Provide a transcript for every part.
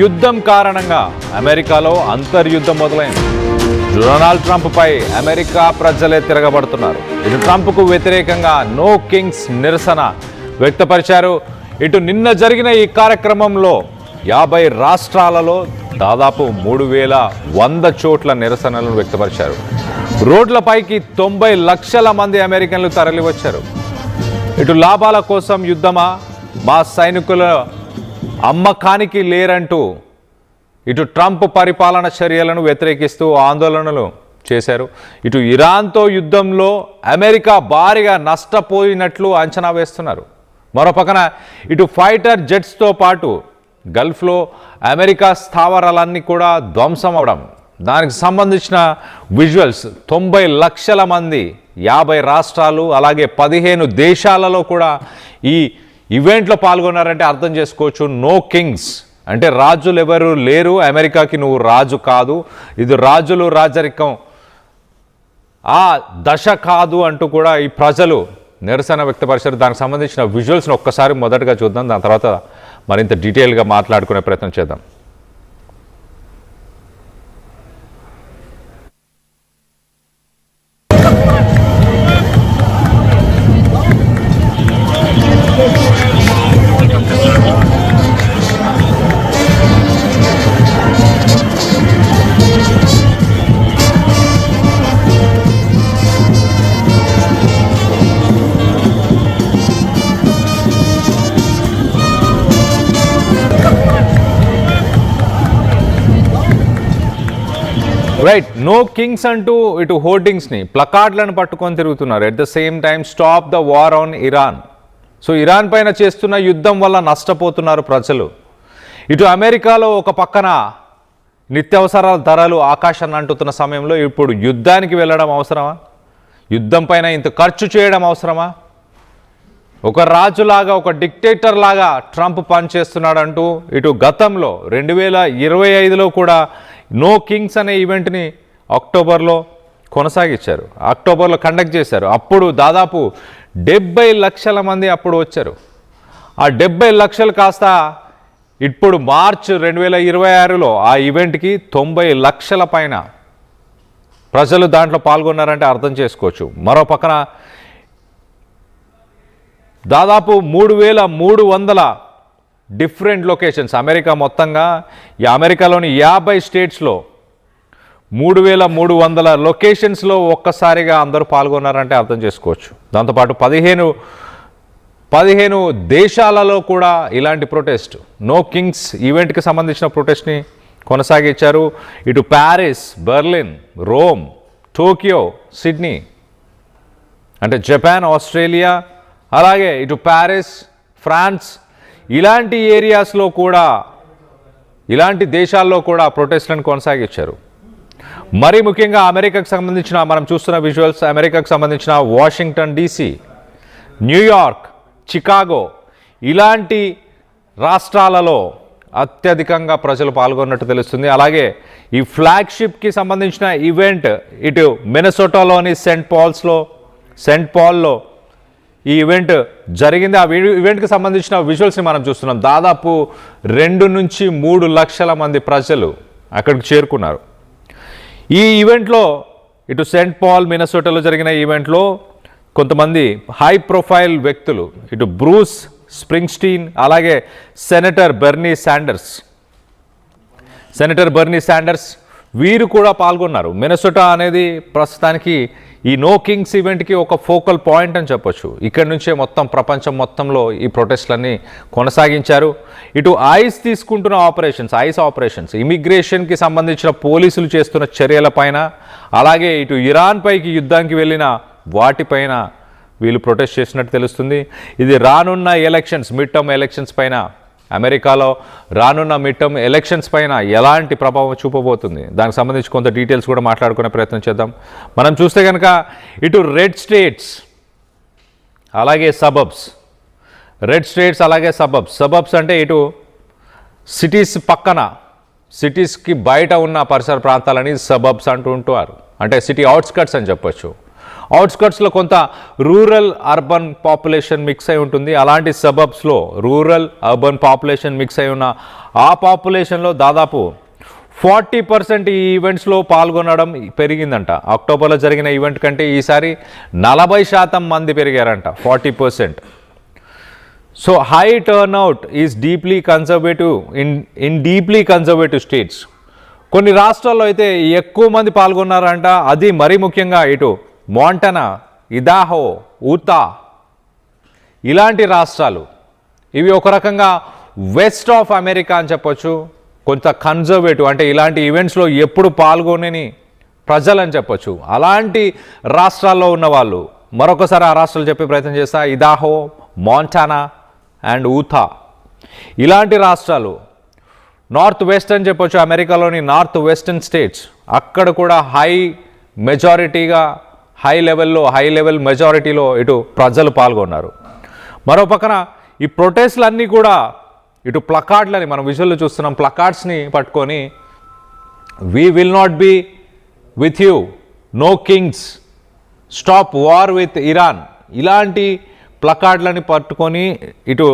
యుద్ధం కారణంగా అమెరికాలో అంతర్యుద్ధం మొదలైంది. డొనాల్డ్ ట్రంప్ పై అమెరికా ప్రజలే తిరగబడుతున్నారు. ఇటు ట్రంప్కు వ్యతిరేకంగా నో కింగ్స్ నిరసన వ్యక్తపరిచారు. ఇటు నిన్న జరిగిన ఈ కార్యక్రమంలో 50 రాష్ట్రాలలో దాదాపు 3100 చోట్ల నిరసనలను వ్యక్తపరిచారు. రోడ్లపైకి 90 లక్షల మంది అమెరికన్లు తరలివచ్చారు. ఇటు లాభాల కోసం యుద్ధమా, మా సైనికుల అమ్మకానికి లేరంటూ ఇటు ట్రంప్ పరిపాలన చర్యలను వ్యతిరేకిస్తూ ఆందోళనలు చేశారు. ఇటు ఇరాన్తో యుద్ధంలో అమెరికా భారీగా నష్టపోయినట్లు అంచనా వేస్తున్నారు. మరో పక్కన ఇటు ఫైటర్ జెట్స్తో పాటు గల్ఫ్లో అమెరికా స్థావరాలన్నీ కూడా ధ్వంసం అవడం, దానికి సంబంధించిన విజువల్స్ 90 లక్షల మంది 50 రాష్ట్రాలు అలాగే 15 దేశాలలో కూడా ఈ ఈవెంట్లో పాల్గొన్నారంటే అర్థం చేసుకోవచ్చు. నో కింగ్స్ అంటే రాజులు ఎవరు లేరు, అమెరికాకి నువ్వు రాజు కాదు, ఇది రాజులు రాజరికం ఆ దశ కాదు అంటూ కూడా ఈ ప్రజలు నిరసన వ్యక్తపరిచారు. దానికి సంబంధించిన విజువల్స్ని ఒక్కసారి మొదటగా చూద్దాం, దాని తర్వాత మరింత డీటెయిల్గా మాట్లాడుకునే ప్రయత్నం చేద్దాం. రైట్, నో కింగ్స్ అంటూ ఇటు హోర్డింగ్స్ని ప్లకార్డ్లను పట్టుకొని తిరుగుతున్నారు. At the same time stop the war on Iran. So Iran పైన చేస్తున్న యుద్ధం వల్ల నష్టపోతున్నారు ప్రజలు. ఇటు అమెరికాలో ఒక పక్కన నిత్యావసరాల ధరలు ఆకాశాన్ని అంటుతున్న సమయంలో ఇప్పుడు యుద్ధానికి వెళ్ళడం అవసరమా? యుద్ధం పైన ఇంత ఖర్చు చేయడం అవసరమా? ఒక రాజులాగా ఒక డిక్టేటర్ లాగా ట్రంప్ పనిచేస్తున్నాడంటూ ఇటు గతంలో 2025లో కూడా నో కింగ్స్ అనే ఈవెంట్ని అక్టోబర్లో కొనసాగించారు, అక్టోబర్లో కండక్ట్ చేశారు. అప్పుడు దాదాపు 70 లక్షల మంది అప్పుడు వచ్చారు. ఆ 70 లక్షలు కాస్త ఇప్పుడు మార్చ్ 2026లో ఆ ఈవెంట్కి 90 లక్షల పైన ప్రజలు దాంట్లో పాల్గొన్నారంటే అర్థం చేసుకోవచ్చు. మరో పక్కన దాదాపు 3300 డిఫరెంట్ లొకేషన్స్ అమెరికా మొత్తంగా, ఈ అమెరికాలోని 50 స్టేట్స్లో 3300 లొకేషన్స్లో ఒక్కసారిగా అందరూ పాల్గొన్నారంటే అర్థం చేసుకోవచ్చు. దాంతోపాటు 15 దేశాలలో కూడా ఇలాంటి ప్రొటెస్ట్ నో కింగ్స్ ఈవెంట్కి సంబంధించిన ప్రొటెస్ట్ని కొనసాగించారు. ఇటు Paris, Berlin, Rome, Tokyo, Sydney అంటే జపాన్, ఆస్ట్రేలియా, అలాగే ఇటు ప్యారిస్, ఫ్రాన్స్ ఇలాంటి ఏరియాస్లో కూడా ఇలాంటి దేశాల్లో కూడా ప్రొటెస్ట్లను కొనసాగించారు. మరీ ముఖ్యంగా అమెరికాకు సంబంధించిన మనం చూస్తున్న విజువల్స్, అమెరికాకు సంబంధించిన వాషింగ్టన్ DC, న్యూయార్క్, చికాగో ఇలాంటి రాష్ట్రాలలో అత్యధికంగా ప్రజలు పాల్గొన్నట్టు తెలుస్తుంది. అలాగే ఈ ఫ్లాగ్షిప్కి సంబంధించిన ఈవెంట్ ఇటు మినసోటాలోని సెంట్ పాల్లో ఈ ఈవెంట్ జరిగింది. ఆ ఈవెంట్కి సంబంధించిన విజువల్స్ని మనం చూస్తున్నాం. దాదాపు 2 నుంచి 3 లక్షల మంది ప్రజలు అక్కడికి చేరుకున్నారు. ఈ ఈవెంట్లో ఇటు సెంట్ పాల్, మినసోటాలో జరిగిన ఈవెంట్లో కొంతమంది హై ప్రొఫైల్ వ్యక్తులు, ఇటు బ్రూస్ స్ప్రింగ్స్టీన్ అలాగే సెనేటర్ బెర్నీ శాండర్స్ వీరు కూడా పాల్గొన్నారు. మినసోటా అనేది ప్రస్తుతానికి ఈ నో కింగ్స్ ఈవెంట్కి ఒక ఫోకల్ పాయింట్ అని చెప్పొచ్చు. ఇక్కడి నుంచే మొత్తం ప్రపంచం మొత్తంలో ఈ ప్రొటెస్ట్లన్నీ కొనసాగించారు. ఇటు తీసుకుంటున్న ఐస్ ఆపరేషన్స్, ఇమిగ్రేషన్కి సంబంధించిన పోలీసులు చేస్తున్న చర్యలపైన, అలాగే ఇటు ఇరాన్ పైకి యుద్ధానికి వెళ్ళిన వాటిపైన వీళ్ళు ప్రొటెస్ట్ చేసినట్టు తెలుస్తుంది. ఇది రానున్న మిడ్ టర్మ్ ఎలక్షన్స్ పైన, అమెరికాలో రానున్న మిడ్ టర్మ్ ఎలక్షన్స్ పైన ఎలాంటి ప్రభావం చూపబోతుంది, దానికి సంబంధించి కొంత డీటెయిల్స్ కూడా మాట్లాడుకునే ప్రయత్నం చేద్దాం. మనం చూస్తే కనుక ఇటు రెడ్ స్టేట్స్ అలాగే సబబ్స్ అంటే ఇటు సిటీస్ పక్కన, సిటీస్కి బయట ఉన్న పరిసర ప్రాంతాలని సబబ్స్ అంటూ ఉంటారు. అంటే సిటీ అవుట్స్కట్స్ అని చెప్పొచ్చు. అవుట్స్కట్స్లో కొంత రూరల్ అర్బన్ పాపులేషన్ మిక్స్ అయి ఉంటుంది. అలాంటి సబబ్స్లో రూరల్ అర్బన్ పాపులేషన్ మిక్స్ అయి ఉన్న ఆ పాపులేషన్లో దాదాపు 40% ఈ ఈవెంట్స్లో పాల్గొనడం పెరిగిందంట. అక్టోబర్లో జరిగిన ఈవెంట్ కంటే ఈసారి 40% మంది పెరిగారంట, 40%. So high turnout is deeply conservative in deeply conservative states. కొన్ని రాష్ట్రాల్లో అయితే ఎక్కువ మంది పాల్గొన్నారంట. అది మరీ ముఖ్యంగా ఇటు మోంటనా, ఇదాహో, ఊతా ఇలాంటి రాష్ట్రాలు, ఇవి ఒక రకంగా వెస్ట్ ఆఫ్ అమెరికా అని చెప్పొచ్చు. కొంత కన్జర్వేటివ్ అంటే ఇలాంటి ఈవెంట్స్లో ఎప్పుడు పాల్గొనని ప్రజలు అని చెప్పొచ్చు. అలాంటి రాష్ట్రాల్లో ఉన్న వాళ్ళు, మరొకసారి ఆ రాష్ట్రాలు చెప్పే ప్రయత్నం చేస్తా, ఇదాహో, మోంటానా అండ్ ఊతా ఇలాంటి రాష్ట్రాలు. నార్త్ వెస్ట్ అని చెప్పొచ్చు, అమెరికాలోని నార్త్ వెస్టర్న్ స్టేట్స్, అక్కడ కూడా హై మెజారిటీగా హై లెవెల్ మెజారిటీలో ఇటు ప్రజలు పాల్గొన్నారు. మరో పక్కన ఈ ప్రొటెస్ట్లు అన్నీ కూడా ఇటు ప్లకార్డ్లని మనం విజువల్లో చూస్తున్నాం, ప్లకార్డ్స్ని పట్టుకొని we will not be with you, no kings, stop war with Iran ఇలాంటి ప్లకార్డ్లని పట్టుకొని ఇటు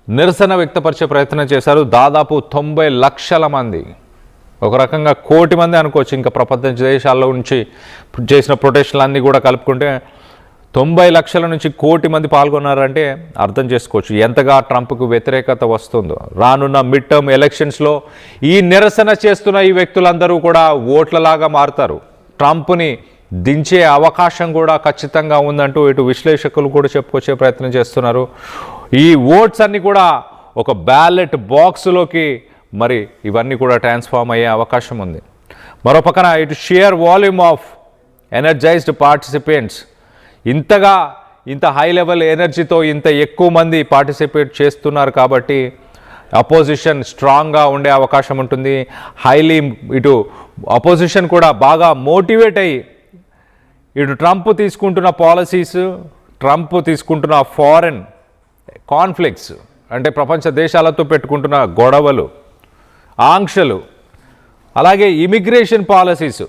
నిరసన వ్యక్తపరిచే ప్రయత్నం చేశారు. దాదాపు 90 లక్షల మంది, ఒక రకంగా 1 కోటి మంది అనుకోవచ్చు. ఇంకా ప్రపంచ దేశాల్లో నుంచి చేసిన ప్రొటెస్టులన్నీ కూడా కలుపుకుంటే 90 లక్షల నుంచి 1 కోటి మంది పాల్గొన్నారంటే అర్థం చేసుకోవచ్చు ఎంతగా ట్రంప్కు వ్యతిరేకత వస్తుందో. రానున్న మిడ్ టర్మ్ ఎలక్షన్స్లో ఈ నిరసన చేస్తున్న ఈ వ్యక్తులందరూ కూడా ఓట్లలాగా మారుతారు. ట్రంప్ని దించే అవకాశం కూడా ఖచ్చితంగా ఉందంటూ ఇటు విశ్లేషకులు కూడా చెప్పుకొచ్చే ప్రయత్నం చేస్తున్నారు. ఈ ఓట్స్ అన్నీ కూడా ఒక బ్యాలెట్ బాక్స్లోకి మరి ఇవన్నీ కూడా ట్రాన్స్ఫార్మ్ అయ్యే అవకాశం ఉంది. మరో పక్కన ఇటు shear volume of energised participants, ఇంత హై లెవెల్ ఎనర్జీతో ఇంత ఎక్కువ మంది పార్టిసిపేట్ చేస్తున్నారు కాబట్టి అపోజిషన్ స్ట్రాంగ్గా ఉండే అవకాశం ఉంటుంది. ఇటు అపోజిషన్ కూడా బాగా మోటివేట్ అయ్యి ఇటు ట్రంప్ తీసుకుంటున్న పాలసీస్, ట్రంప్ తీసుకుంటున్న ఫారెన్ కాన్ఫ్లిక్ట్స్ అంటే ప్రపంచ దేశాలతో పెట్టుకుంటున్న గొడవలు, ఆంక్షలు, అలాగే ఇమిగ్రేషన్ పాలసీస్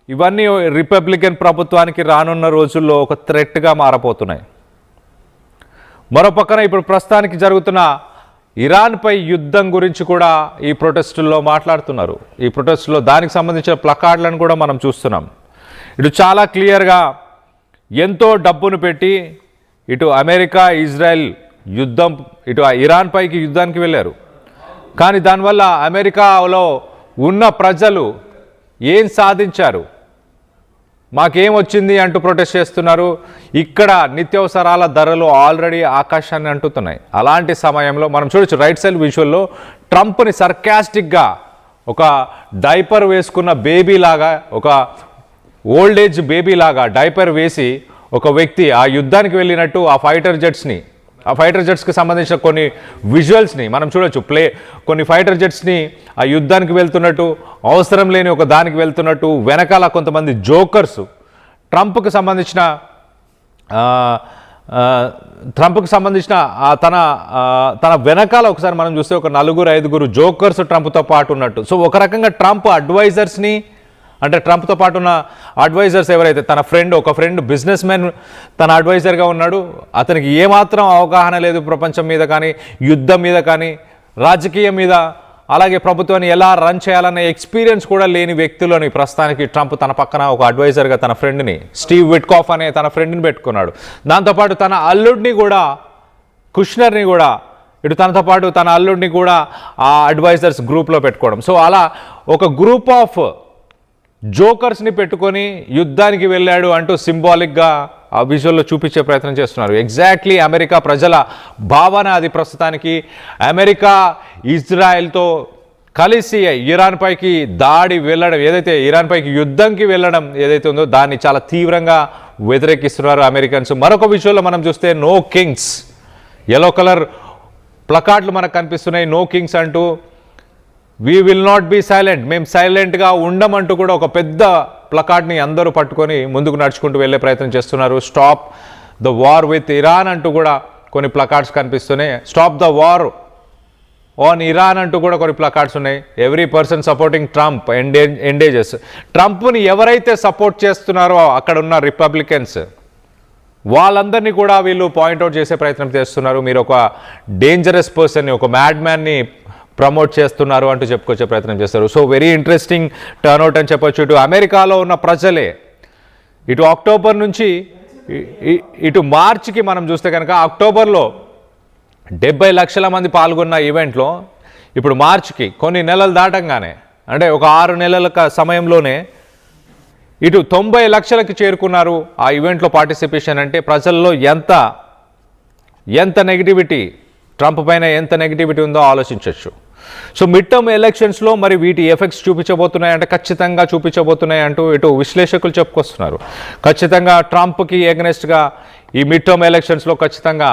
ఇవన్నీ రిపబ్లికన్ ప్రభుత్వానికి రానున్న రోజుల్లో ఒక థ్రెట్గా మారబోతున్నాయి. మరో పక్కన ఇప్పుడు ప్రస్తుతానికి జరుగుతున్న ఇరాన్పై యుద్ధం గురించి కూడా ఈ ప్రొటెస్టుల్లో మాట్లాడుతున్నారు. ఈ ప్రొటెస్టులో దానికి సంబంధించిన ప్లకార్డులను కూడా మనం చూస్తున్నాం. ఇటు చాలా క్లియర్గా ఎంతో డబ్బును పెట్టి ఇటు అమెరికా, ఇజ్రాయెల్ ఇటు ఇరాన్ పైకి యుద్ధానికి వెళ్ళారు. కానీ దానివల్ల అమెరికాలో ఉన్న ప్రజలు ఏం సాధించారు, మాకేం వచ్చింది అంటూ ప్రొటెస్ట్ చేస్తున్నారు. ఇక్కడ నిత్యావసరాల ధరలు ఆల్రెడీ ఆకాశాన్ని అంటుతున్నాయి. అలాంటి సమయంలో మనం చూడొచ్చు రైట్ సైడ్ విజువల్లో ట్రంప్ని సర్కాస్టిక్గా ఒక డైపర్ వేసుకున్న బేబీలాగా, ఒక ఓల్డ్ ఏజ్ బేబీలాగా డైపర్ వేసి ఒక వ్యక్తి ఆ యుద్ధానికి వెళ్ళినట్టు ఆ ఫైటర్ జెట్స్కి సంబంధించిన కొన్ని విజువల్స్ని మనం చూడొచ్చు. కొన్ని ఫైటర్ జెట్స్ని ఆ యుద్ధానికి వెళ్తున్నట్టు, అవసరం లేని ఒక దానికి వెళ్తున్నట్టు, వెనకాల కొంతమంది జోకర్స్ ట్రంప్కి సంబంధించిన తన వెనకాల ఒకసారి మనం చూస్తే ఒక 4-5 జోకర్స్ ట్రంప్తో పాటు ఉన్నట్టు. సో ఒక రకంగా ట్రంప్ అడ్వైజర్స్ని, అంటే ట్రంప్తో పాటు ఉన్న అడ్వైజర్స్ ఎవరైతే ఒక ఫ్రెండ్ బిజినెస్ మ్యాన్ తన అడ్వైజర్గా ఉన్నాడు. అతనికి ఏమాత్రం అవగాహన లేదు ప్రపంచం మీద కానీ, యుద్ధం మీద కానీ, రాజకీయం మీద, అలాగే ప్రభుత్వాన్ని ఎలా రన్ చేయాలనే ఎక్స్పీరియన్స్ కూడా లేని వ్యక్తులని ప్రస్తుతానికి ట్రంప్ తన పక్కన ఒక అడ్వైజర్గా తన ఫ్రెండ్ని, స్టీవ్ విట్కాఫ్ అనే తన ఫ్రెండ్ని పెట్టుకున్నాడు. దాంతోపాటు తన అల్లుడిని కూడా, కుష్నర్ని కూడా, ఇటు తనతో పాటు తన అల్లుడిని కూడా ఆ అడ్వైజర్స్ గ్రూప్లో పెట్టుకోవడం. సో అలా ఒక గ్రూప్ ఆఫ్ జోకర్స్ని పెట్టుకొని యుద్ధానికి వెళ్ళాడు అంటూ సింబాలిక్గా ఆ విజువల్లో చూపించే ప్రయత్నం చేస్తున్నారు. ఎగ్జాక్ట్లీ అమెరికా ప్రజల భావన అది. ప్రస్తుతానికి అమెరికా ఇజ్రాయెల్తో కలిసి ఇరాన్ పైకి ఇరాన్ పైకి యుద్ధంకి వెళ్ళడం ఏదైతే ఉందో దాన్ని చాలా తీవ్రంగా వ్యతిరేకిస్తున్నారు అమెరికన్స్. మరొక విషయంలో మనం చూస్తే నో కింగ్స్, ఎల్లో కలర్ ప్లకార్డులు మనకు కనిపిస్తున్నాయి. నో కింగ్స్ అంటూ, we will not be silent, మేము సైలెంట్గా ఉండమంటూ కూడా ఒక పెద్ద ప్లకార్డ్ని అందరూ పట్టుకొని ముందుకు నడుచుకుంటూ వెళ్ళే ప్రయత్నం చేస్తున్నారు. Stop the war with Iran అంటూ కూడా కొన్ని ప్లకార్డ్స్ కనిపిస్తున్నాయి. Stop the war on Iran అంటూ కూడా కొన్ని ప్లకార్డ్స్ ఉన్నాయి. Every person supporting Trump engages. ట్రంప్ని ఎవరైతే సపోర్ట్ చేస్తున్నారో అక్కడ ఉన్న రిపబ్లికన్స్ వాళ్ళందరినీ కూడా వీళ్ళు పాయింట్అవుట్ చేసే ప్రయత్నం చేస్తున్నారు. మీరు ఒక డేంజరస్ పర్సన్ని, ఒక మ్యాడ్ మ్యాన్ని ప్రమోట్ చేస్తున్నారు అంటూ చెప్పుకొచ్చే ప్రయత్నం చేస్తారు. సో వెరీ ఇంట్రెస్టింగ్ టర్న్అవుట్ అని చెప్పొచ్చు. ఇటు అమెరికాలో ఉన్న ప్రజలే ఇటు అక్టోబర్ నుంచి ఇటు మార్చికి మనం చూస్తే కనుక అక్టోబర్లో 70 లక్షల మంది పాల్గొన్న ఈవెంట్లో ఇప్పుడు మార్చికి కొన్ని నెలలు దాటంగానే, అంటే ఒక 6 నెలల సమయంలోనే ఇటు 90 లక్షలకి చేరుకున్నారు ఆ ఈవెంట్లో పార్టిసిపేషన్. అంటే ప్రజల్లో ఎంత నెగిటివిటీ, ట్రంప్ పైన ఎంత నెగిటివిటీ ఉందో ఆలోచించవచ్చు. సో మిడ్ టర్మ్ ఎలక్షన్స్లో మరి వీటి ఎఫెక్ట్స్ చూపించబోతున్నాయంటే ఖచ్చితంగా చూపించబోతున్నాయి అంటూ ఇటు విశ్లేషకులు చెప్పుకొస్తున్నారు. ఖచ్చితంగా ట్రంప్కి ఎగనెస్ట్గా ఈ మిడ్ టర్మ్ ఎలక్షన్స్లో ఖచ్చితంగా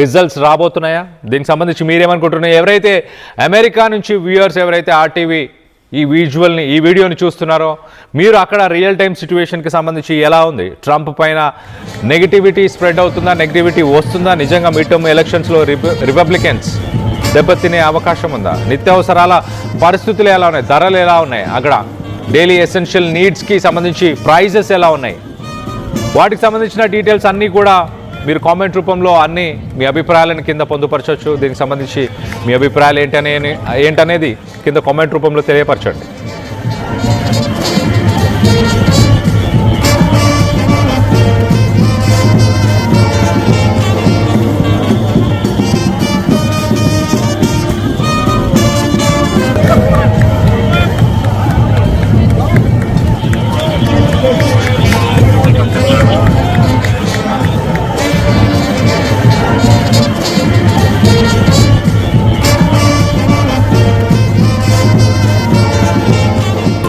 రిజల్ట్స్ రాబోతున్నాయా? దీనికి సంబంధించి మీరేమనుకుంటున్నారు? ఎవరైతే అమెరికా నుంచి వ్యూయర్స్ ఎవరైతే ఆర్టీవీ ఈ వీడియోని చూస్తున్నారో మీరు అక్కడ రియల్ టైమ్ సిచ్యువేషన్కి సంబంధించి ఎలా ఉంది? ట్రంప్ పైన నెగిటివిటీ స్ప్రెడ్ అవుతుందా? నెగిటివిటీ వస్తుందా? నిజంగా మిడ్ టర్మ్ ఎలక్షన్స్లో రిపబ్లికన్స్ దెబ్బతినే అవకాశం ఉందా? నిత్యావసరాల పరిస్థితులు ఎలా ఉన్నాయి? ధరలు ఎలా ఉన్నాయి? అక్కడ డైలీ ఎసెన్షియల్ నీడ్స్కి సంబంధించి ప్రైజెస్ ఎలా ఉన్నాయి? వాటికి సంబంధించిన డీటెయిల్స్ అన్నీ కూడా మీరు కామెంట్ రూపంలో అన్నీ మీ అభిప్రాయాలను కింద పొందుపరచవచ్చు. దీనికి సంబంధించి మీ అభిప్రాయాలు ఏంటనేది కింద కామెంట్ రూపంలో తెలియపరచండి.